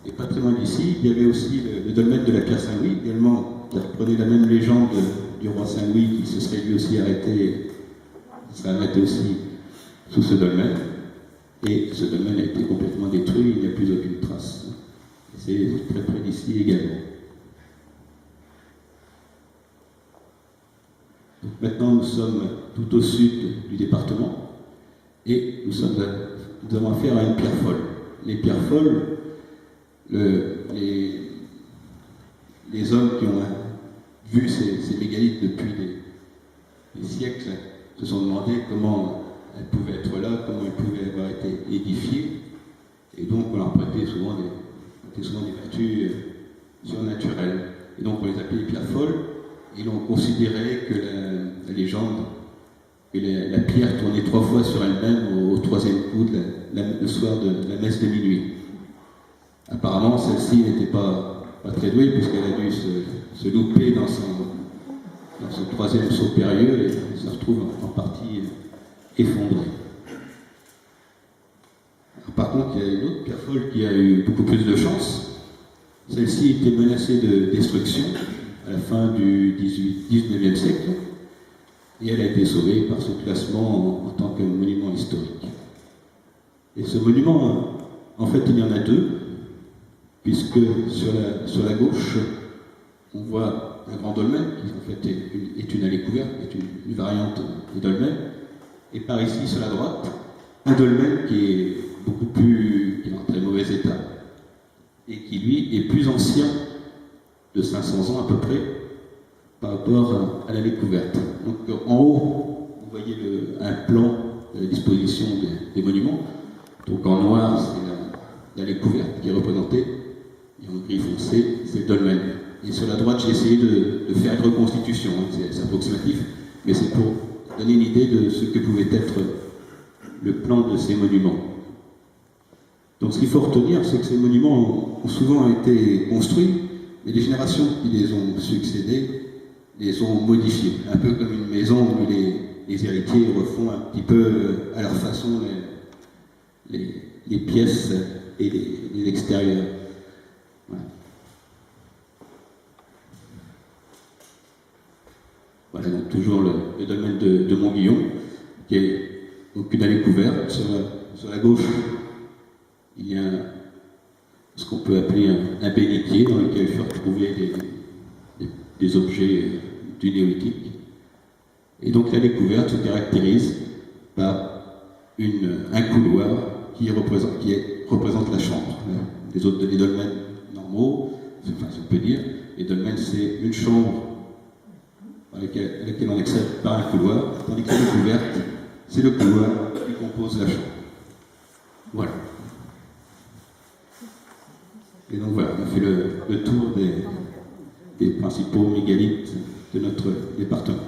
Et pas très loin d'ici, il y avait aussi le dolmen de la pierre Saint-Louis, également, qui reprenait la même légende du roi Saint-Louis qui se serait lui aussi arrêté, serait arrêté aussi sous ce dolmen. Et ce dolmen a été complètement détruit, il n'y a plus aucune trace. C'est très près d'ici également. Donc maintenant, nous sommes tout au sud du département et nous avons affaire à une pierre folle. Les pierres folles, les hommes qui ont vu ces mégalithes depuis des siècles se sont demandé comment elles pouvaient être là, comment elles pouvaient avoir été édifiées, et donc on leur prêtait souvent des vertus surnaturelles. Et donc on les appelait les pierres folles, et l'on considérait que la légende, que la pierre tournait 3 fois sur elle-même au 3e coup le soir de la messe de minuit. Apparemment, celle-ci n'était pas très douée, puisqu'elle a dû se louper dans son 3e saut périlleux et se retrouve en partie effondrée. Alors, par contre, il y a une autre pierre folle qui a eu beaucoup plus de chance. Celle-ci était menacée de destruction à la fin du 19e siècle, et elle a été sauvée par ce classement en tant que monument historique. Et ce monument, en fait, il y en a 2, puisque sur la gauche, on voit un grand dolmen, qui en fait est une allée couverte, est une variante du dolmen, et par ici, sur la droite, un dolmen qui est qui est en très mauvais état, et qui, lui, est plus ancien, de 500 ans à peu près, par rapport à l'allée couverte. Donc en haut, vous voyez un plan de la disposition des monuments. Donc en noir, c'est l'allée couverte qui est représentée, et en gris foncé, c'est le dolmen. Et sur la droite, j'ai essayé de faire une reconstitution, c'est approximatif, mais c'est pour donner une idée de ce que pouvait être le plan de ces monuments. Donc ce qu'il faut retenir, c'est que ces monuments ont souvent été construits, mais les générations qui les ont succédés les ont modifiés, un peu comme une maison où les héritiers refont un petit peu à leur façon les pièces et les extérieurs. Voilà. Voilà, donc toujours le domaine de Montguillon, qui est aucune allée couverte. Sur la gauche, il y a ce qu'on peut appeler un bénitier dans lequel furent trouvés des objets du néolithique. Et donc l'allée couverte se caractérise par un couloir qui représente la chambre. Les autres dolmens normaux, enfin, si on peut dire, les dolmens c'est une chambre à laquelle on accède par un couloir, tandis que l'allée couverte, c'est le couloir qui compose la chambre. Voilà. Et donc voilà, on a fait le tour des principaux mégalithes de notre département.